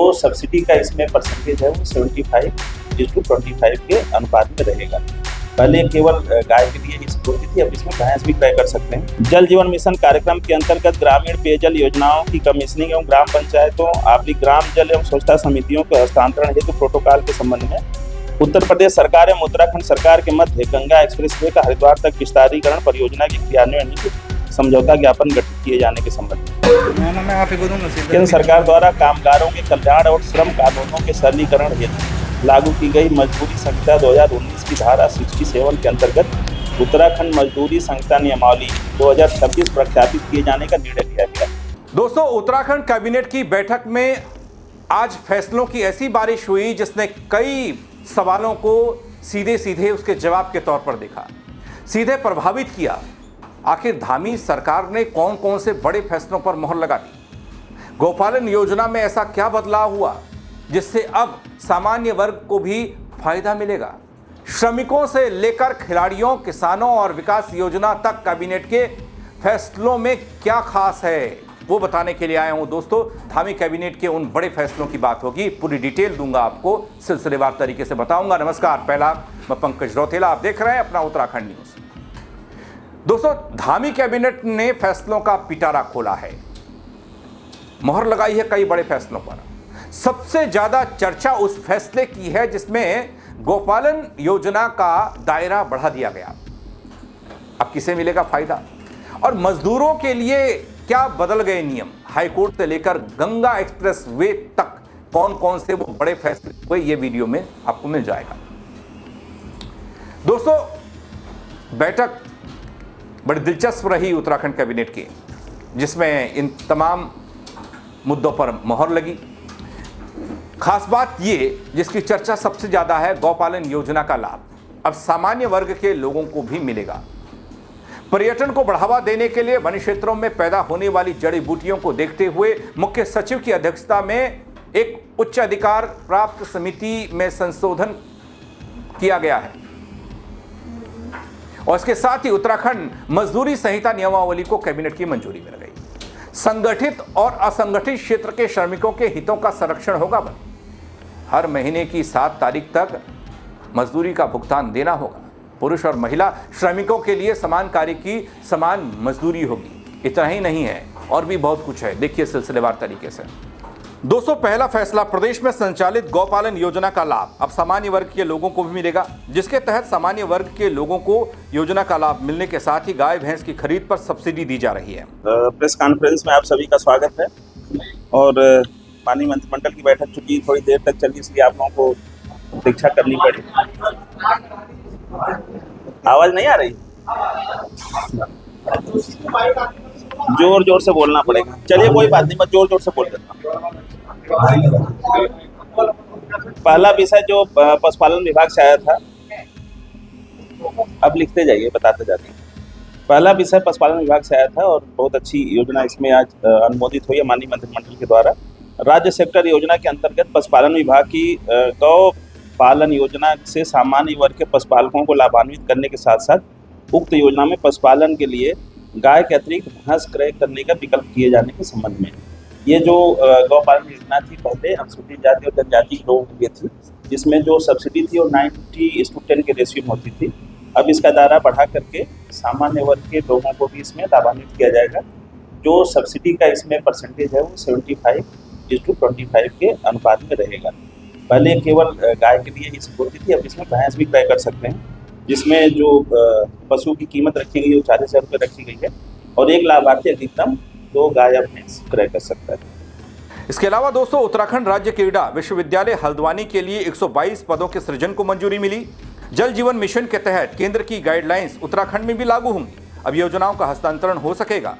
जो सब्सिडी का इसमें परसेंटेज है वो 75:25 के अनुपात में रहेगा। पहले केवल गाय के लिए ही होती थी, अब इसमें भैंस भी क्रय कर सकते हैं। जल जीवन मिशन कार्यक्रम के अंतर्गत ग्रामीण पेयजल योजनाओं की कमीशनिंग एवं ग्राम पंचायतों आपकी ग्राम जल एवं स्वच्छता समितियों के हस्तांतरण हेतु प्रोटोकॉल के संबंध में उत्तर प्रदेश सरकार एवं उत्तराखंड सरकार के मध्य गंगा एक्सप्रेसवे का हरिद्वार तक विस्तारीकरण परियोजना के क्रियान्वयन हेतु समझौता ज्ञापन गठित किए जाने के संबंध में केंद्र सरकार द्वारा कामगारों के कल्याण और श्रम कानूनों के सरलीकरण हेतु लागू की गई मजदूरी संहिता 2019 की धारा 67 के अंतर्गत उत्तराखंड मजदूरी संहिता नियमावली 2026 प्रख्यापित किए जाने का निर्णय लिया गया। दोस्तों, उत्तराखंड कैबिनेट की बैठक में आज फैसलों की ऐसी बारिश हुई जिसने कई सवालों को सीधे सीधे उसके जवाब के तौर पर देखा, सीधे प्रभावित किया। आखिर धामी सरकार ने कौन कौन से बड़े फैसलों पर मोहर लगा दी? गौपालन योजना में ऐसा क्या बदलाव हुआ जिससे अब सामान्य वर्ग को भी फायदा मिलेगा? श्रमिकों से लेकर खिलाड़ियों, किसानों और विकास योजना तक कैबिनेट के फैसलों में क्या खास है, वो बताने के लिए आया हूं। दोस्तों, धामी कैबिनेट के उन बड़े फैसलों की बात होगी, पूरी डिटेल दूंगा आपको, सिलसिलेवार तरीके से बताऊंगा। नमस्कार, पहला मैं पंकज रौतेला, आप देख रहे हैं अपना उत्तराखंड न्यूज। दोस्तों, धामी कैबिनेट ने फैसलों का पिटारा खोला है, मोहर लगाई है कई बड़े फैसलों पर। सबसे ज्यादा चर्चा उस फैसले की है जिसमें गौपालन योजना का दायरा बढ़ा दिया गया। अब किसे मिलेगा फायदा और मजदूरों के लिए क्या बदल गए नियम? हाईकोर्ट से लेकर गंगा एक्सप्रेस वे तक कौन कौन से वो बड़े फैसले हुए, ये वीडियो में आपको मिल जाएगा। दोस्तों, बैठक बड़ी दिलचस्प रही उत्तराखंड कैबिनेट की, जिसमें इन तमाम मुद्दों पर मोहर लगी। खास बात ये जिसकी चर्चा सबसे ज्यादा है, गौपालन योजना का लाभ अब सामान्य वर्ग के लोगों को भी मिलेगा। पर्यटन को बढ़ावा देने के लिए वन क्षेत्रों में पैदा होने वाली जड़ी बूटियों को देखते हुए मुख्य सचिव की अध्यक्षता में एक उच्च अधिकार प्राप्त समिति में संशोधन किया गया है और इसके साथ ही उत्तराखंड मजदूरी संहिता नियमावली को कैबिनेट की मंजूरी मिल गई। संगठित और असंगठित क्षेत्र के श्रमिकों के हितों का संरक्षण होगा। हर महीने की 7 तारीख तक मजदूरी का भुगतान देना होगा। पुरुष और महिला श्रमिकों के लिए समान कार्य की समान मजदूरी होगी। इतना ही नहीं है, और भी बहुत कुछ है, देखिए सिलसिलेवार तरीके से। दोस्तों, पहला फैसला, प्रदेश में संचालित गौपालन योजना का लाभ अब सामान्य वर्ग के लोगों को भी मिलेगा, जिसके तहत सामान्य वर्ग के लोगों को योजना का लाभ मिलने के साथ ही गाय भैंस की खरीद पर सब्सिडी दी जा रही है। प्रेस कॉन्फ्रेंस में आप सभी का स्वागत है। और माननीय मंत्रिमंडल की बैठक चूंकि थोड़ी देर तक चली, इसलिए आप लोगों को प्रतीक्षा करनी पड़ी। आवाज नहीं आ रही? जोर जोर से बोलना पड़ेगा। चलिए कोई बात नहीं, मैं जोर जोर से बोल देता हूँ। पहला विषय जो पशुपालन विभाग से आया था, अब लिखते जाइए, बताते जाते हैं। पहला विषय पशुपालन विभाग से आया था और बहुत अच्छी योजना इसमें आज अनुमोदित हुई है माननीय मंत्रिमंडल के द्वारा। राज्य सेक्टर योजना के अंतर्गत पशुपालन विभाग की गौ पालन योजना से सामान्य वर्ग के पशुपालकों को लाभान्वित करने के साथ साथ उक्त योजना में पशुपालन के लिए गाय के अतिरिक्त भैंस क्रय करने का विकल्प किए जाने के संबंध में ये जो गौपालन योजना थी, पहले अनुसूचित जाति और जनजाति के लोगों के लिए थी, जिसमें जो सब्सिडी थी वो 90:10 के रेशियो में होती थी। अब इसका दायरा बढ़ा करके सामान्य वर्ग के लोगों को भी इसमें लाभान्वित किया जाएगा। जो सब्सिडी का इसमें परसेंटेज है वो 75:25 के अनुपात में रहेगा। पहले केवल गाय के लिए ही होती थी, अब इसमें भैंस भी क्रय कर सकते हैं, जिसमें जो पशु की कीमत रखी गई है वो 40,000 रुपये रखी गई है और एक लाभार्थी अधिकतम 2 गाय या भैंस क्रय कर सकता है। इसके अलावा दोस्तों, उत्तराखंड राज्य क्रीड़ा विश्वविद्यालय हल्द्वानी के लिए 122 पदों के सृजन को मंजूरी मिली। जल जीवन मिशन के तहत केंद्र की गाइडलाइंस उत्तराखंड में भी लागू होंगी। अब योजनाओं का हस्तांतरण हो सकेगा।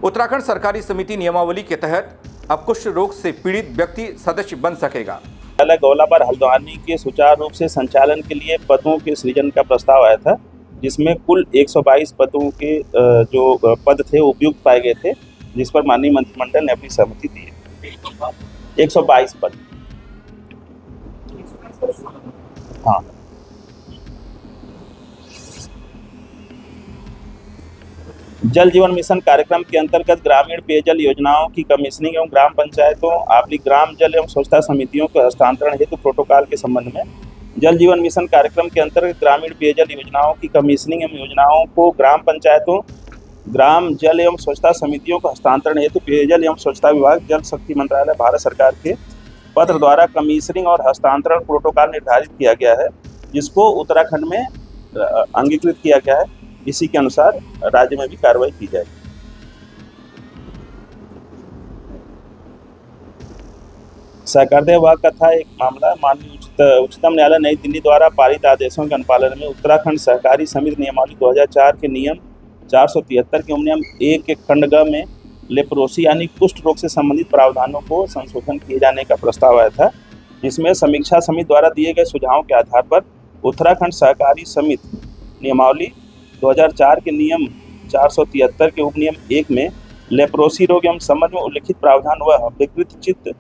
उत्तराखंड सरकारी समिति नियमावली के तहत अब कुष्ठ रोग से पीड़ित व्यक्ति सदस्य बन सकेगा। गौलाबार हल्द्वानी के सुचारू रूप से संचालन के लिए पदों के सृजन का प्रस्ताव आया था, जिसमें कुल 122 पदों के जो पद थे उपयुक्त पाए गए थे, जिस पर माननीय मंत्रिमंडल ने अपनी सहमति दी है। 122 पद, हाँ। जल जीवन मिशन कार्यक्रम के अंतर्गत ग्रामीण पेयजल योजनाओं की कमीशनिंग एवं ग्राम पंचायतों आपकी ग्राम जल एवं स्वच्छता समितियों के हस्तांतरण हेतु प्रोटोकॉल के संबंध में जल जीवन मिशन कार्यक्रम के अंतर्गत ग्रामीण पेयजल योजनाओं की कमीशनिंग एवं योजनाओं को ग्राम पंचायतों ग्राम जल एवं स्वच्छता समितियों को हस्तांतरण हेतु पेयजल एवं स्वच्छता विभाग जल शक्ति मंत्रालय भारत सरकार के पत्र द्वारा कमीशनिंग और हस्तांतरण प्रोटोकॉल निर्धारित किया गया है, जिसको उत्तराखंड में अंगीकृत किया गया है। इसी के अनुसार राज्य में भी कार्रवाई की जाएगी। सहकारिता विभाग का था एक मामला। माननीय उच्चतम न्यायालय नई दिल्ली द्वारा पारित आदेशों के अनुपालन में उत्तराखंड सहकारी समिति नियमावली 2004 के नियम 473 के नियम 1 के खंड ग में लेप्रोसी यानी कुष्ठ रोग से संबंधित प्रावधानों को संशोधन किए जाने का प्रस्ताव आया था, जिसमें समीक्षा समिति द्वारा दिए गए सुझावों के आधार पर उत्तराखंड सहकारी समिति नियमावली 2004 के नियम 473 के उपनियम 1 में लेप्रोसी रोग एवं संबंध में उल्लिखित प्रावधान वह विकृत चित्त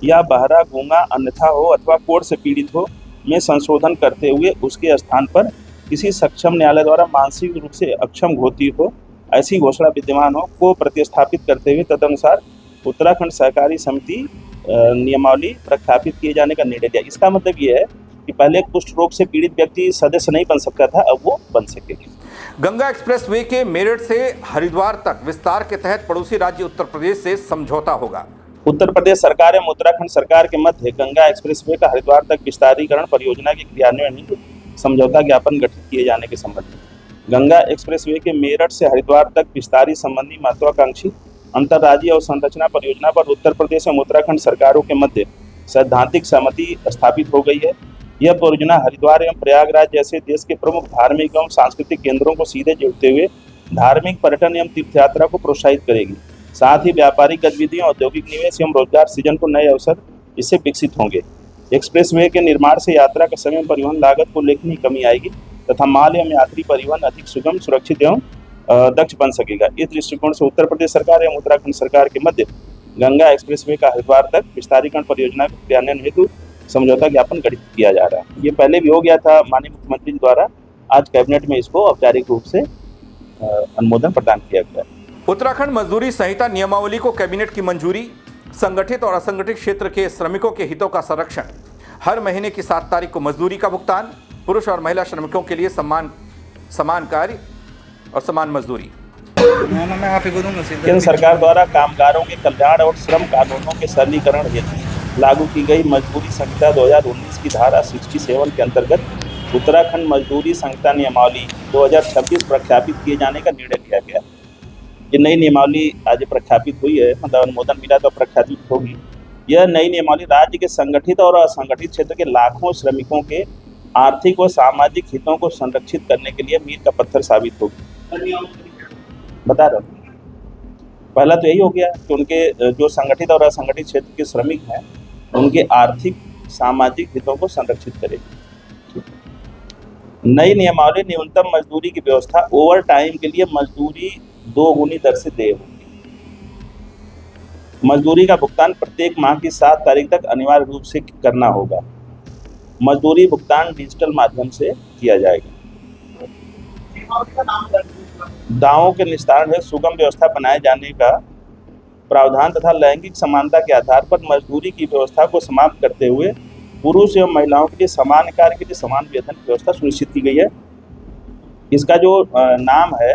या बहरा गूंगा अन्यथा हो अथवा कोढ़ से पीड़ित हो में संशोधन करते हुए उसके स्थान पर किसी सक्षम न्यायालय द्वारा मानसिक रूप से अक्षम घोषित हो, ऐसी घोषणा विद्यमान हो को प्रतिस्थापित करते हुए तदनुसार उत्तराखंड सहकारी समिति नियमावली प्रख्यापित किए जाने का निर्णय लिया। इसका मतलब ये है कि पहले कुष्ठ रोग से पीड़ित व्यक्ति सदस्य नहीं बन सकता था, अब वो बन सकेंगे। गंगा एक्सप्रेसवे के मेरठ से हरिद्वार तक विस्तार के तहत पड़ोसी राज्य उत्तर प्रदेश से समझौता होगा। उत्तर प्रदेश सरकार एवं उत्तराखंड सरकार के मध्य गंगा एक्सप्रेसवे का हरिद्वार तक विस्तारीकरण परियोजना के क्रियान्वयन हेतु समझौता ज्ञापन गठित किए जाने के संबंध में गंगा एक्सप्रेसवे के मेरठ से हरिद्वार तक विस्तारी संबंधी महत्वाकांक्षी अंतर्राज्यीय अवसंरचना परियोजना पर उत्तर प्रदेश एवं उत्तराखंड सरकारों के मध्य सैद्धांतिक सहमति स्थापित हो गई है। यह परियोजना हरिद्वार एवं प्रयागराज जैसे देश के प्रमुख धार्मिक एवं सांस्कृतिक केंद्रों को सीधे जोड़ते हुए धार्मिक पर्यटन एवं तीर्थयात्रा को प्रोत्साहित करेगी। साथ ही व्यापारिक गतिविधियों, औद्योगिक निवेश एवं रोजगार सृजन को नए अवसर इससे विकसित होंगे। एक्सप्रेसवे के निर्माण से यात्रा के समय परिवहन लागत को उल्लेखनीय कमी आएगी तथा माल एवं यात्री परिवहन अधिक सुगम, सुरक्षित एवं दक्ष बन सकेगा। इस दृष्टिकोण से उत्तर प्रदेश सरकार एवं उत्तराखंड सरकार के मध्य गंगा एक्सप्रेसवे का हरिद्वार तक विस्तारीकरण परियोजना के क्रियान्वयन हेतु समझौता ज्ञापन गठित किया जा रहा है। ये पहले भी हो गया था माननीय मुख्यमंत्री द्वारा, आज कैबिनेट में इसको औपचारिक रूप से अनुमोदन प्रदान किया गया। उत्तराखंड मजदूरी संहिता नियमावली को कैबिनेट की मंजूरी। संगठित और असंगठित क्षेत्र के श्रमिकों के हितों का संरक्षण। हर महीने की 7 तारीख को मजदूरी का भुगतान। पुरुष और महिला श्रमिकों के लिए समान कार्य और समान मजदूरी। केंद्र सरकार द्वारा कामगारों के कल्याण और श्रम कानूनों के सरलीकरण हेतु लागू की गई मजदूरी संहिता 2019 की धारा 67 के अंतर्गत उत्तराखंड मजदूरी संहिता नियमावली 2026 प्रख्यापित किए जाने का निर्णय लिया गया। ये नई नियमावली आज प्रख्यापित हुई है, मतलब अनुमोदन मिला तो प्रख्यापित होगी। यह नई नियमावली राज्य के संगठित और असंगठित क्षेत्र के लाखों श्रमिकों के आर्थिक व सामाजिक हितों को संरक्षित करने के लिए मील का पत्थर साबित होगी। बता रहा हूँ, पहला तो यही हो गया कि उनके जो संगठित और असंगठित क्षेत्र के श्रमिक हैं उनके आर्थिक सामाजिक हितों को संरक्षित करेगी। नई नियमावली न्यूनतम मजदूरी की व्यवस्था, ओवर टाइम के लिए मजदूरी 2 गुनी दर से देय होगी। मजदूरी का भुगतान प्रत्येक माह की 7 तारीख तक अनिवार्य रूप से करना होगा। मजदूरी भुगतान डिजिटल माध्यम से किया जाएगा। दावों के निस्तारण हेतु सुगम व्यवस्था बनाए जाने का प्रावधान तथा लैंगिक समानता के आधार पर मजदूरी की व्यवस्था को समाप्त करते हुए पुरुष एवं महिलाओं के लिए समान कार्य के लिए समान वेतन की व्यवस्था सुनिश्चित की गई है। इसका जो नाम है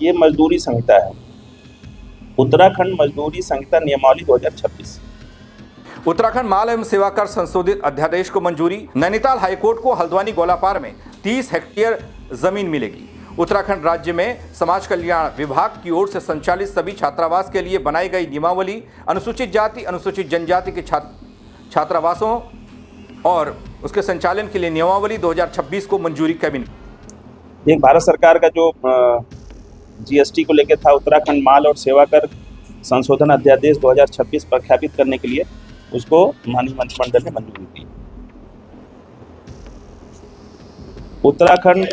ये मजदूरी संहिता है, उत्तराखंड मजदूरी संहिता नियमावली 2026। उत्तराखंड माल एवं सेवा कर संशोधित अध्यादेश को मंजूरी। नैनीताल हाईकोर्ट को हल्द्वानी गोलापार में 30 हेक्टेयर जमीन मिलेगी। उत्तराखंड राज्य में समाज कल्याण विभाग की ओर से संचालित सभी छात्रावास के लिए बनाई गई नियमावली अनुसूचित जाति, अनुसूचित जनजाति के छात्रावासों और उसके संचालन के लिए नियमावली 2026 को मंजूरी कैबिनेट। एक भारत सरकार का जो जीएसटी को लेकर था, उत्तराखंड माल और सेवा कर संशोधन अध्यादेश 2026 प्रख्यापित करने के लिए उसको माननीय मंत्रिमंडल ने मंजूरी दी। उत्तराखंड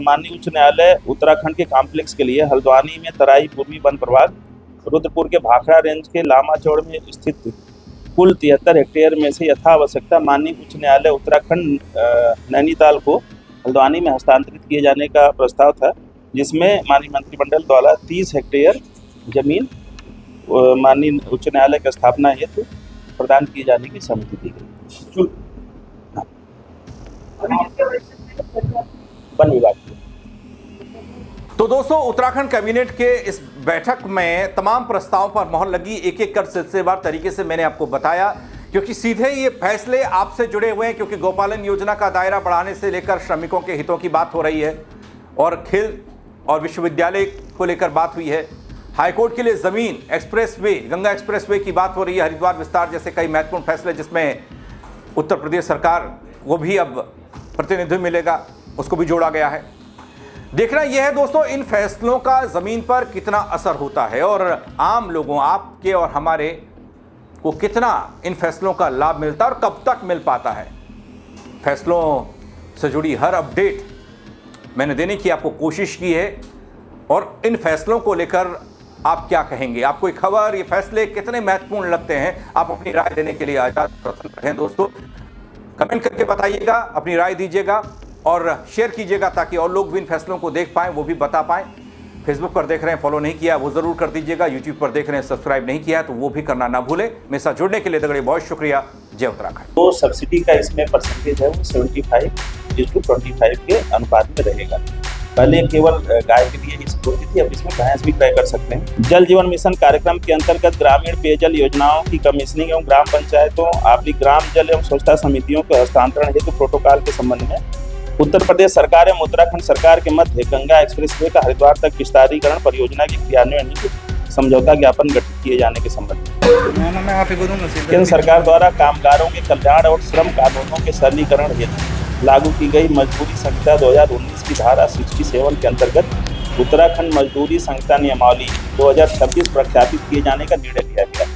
माननीय उच्च न्यायालय उत्तराखंड के कॉम्प्लेक्स के लिए हल्द्वानी में तराई पूर्वी वन प्रभाग, रुद्रपुर के भाखड़ा रेंज के लामा चौड़ में स्थित कुल 73 हेक्टेयर में से यथा आवश्यकता माननीय उच्च न्यायालय उत्तराखंड नैनीताल को हल्द्वानी में हस्तांतरित किए जाने का प्रस्ताव था, जिसमें माननीय मंत्रिमंडल द्वारा 30 हेक्टेयर जमीन माननीय उच्च न्यायालय की स्थापना हेतु प्रदान किए जाने की सहमति दी गई। हाँ। वन विभाग की। तो दोस्तों, उत्तराखंड कैबिनेट के इस बैठक में तमाम प्रस्तावों पर मोहर लगी। एक एक कर सिलसिलेवार तरीके से मैंने आपको बताया, क्योंकि सीधे ये फैसले आपसे जुड़े हुए हैं, क्योंकि गौपालन योजना का दायरा बढ़ाने से लेकर श्रमिकों के हितों की बात हो रही है, और खेल और विश्वविद्यालय को लेकर बात हुई है। हाईकोर्ट के लिए जमीन, एक्सप्रेसवे, गंगा एक्सप्रेसवे की बात हो रही है, हरिद्वार विस्तार जैसे कई महत्वपूर्ण फैसले जिसमें उत्तर प्रदेश सरकार को भी अब प्रतिनिधित्व मिलेगा, उसको भी जोड़ा गया है। देखना यह है दोस्तों, इन फैसलों का जमीन पर कितना असर होता है और आम लोगों, आपके और हमारे को कितना इन फैसलों का लाभ मिलता है और कब तक मिल पाता है। फैसलों से जुड़ी हर अपडेट मैंने देने की आपको कोशिश की है, और इन फैसलों को लेकर आप क्या कहेंगे, आपको ये खबर, ये फैसले कितने महत्वपूर्ण लगते हैं, आप अपनी राय देने के लिए आजाद स्वतंत्र हैं। दोस्तों, कमेंट करके बताइएगा, अपनी राय दीजिएगा और शेयर कीजिएगा, ताकि और लोग भी इन फैसलों को देख पाएं, वो भी बता पाएं। फेसबुक पर देख रहे हैं, फॉलो नहीं किया वो जरूर कर दीजिएगा। यूट्यूब पर देख रहे हैं, सब्सक्राइब नहीं किया तो वो भी करना ना भूले। मेरे साथ जुड़ने के लिए दगड़े बहुत शुक्रिया। जय उत्तराखंड। तो सब्सिडी का इसमें परसेंटेज है वो 75:25 के अनुपात में रहेगा। पहले केवल गाय के लिए ही होती थी, अब इसमें भैंस भी क्रय कर सकते हैं। जल जीवन मिशन कार्यक्रम के अंतर्गत ग्रामीण पेयजल योजनाओं की कमीशनिंग एवं ग्राम पंचायतों, आपकी ग्राम जल एवं स्वच्छता समितियों के हस्तांतरण हेतु प्रोटोकॉल के संबंध में उत्तर प्रदेश सरकार एवं उत्तराखंड सरकार के मध्य गंगा एक्सप्रेसवे का हरिद्वार तक विस्तारीकरण परियोजना के क्रियान्वयन हेतु समझौता ज्ञापन गठित किए जाने के संबंध में केंद्र सरकार द्वारा कामगारों के कल्याण और श्रम कानूनों के सरलीकरण हेतु लागू की गई मजदूरी संहिता 2019 की धारा 67 के अंतर्गत उत्तराखंड मजदूरी संहिता नियमावली 2026 प्रख्यापित किए जाने का निर्णय लिया गया।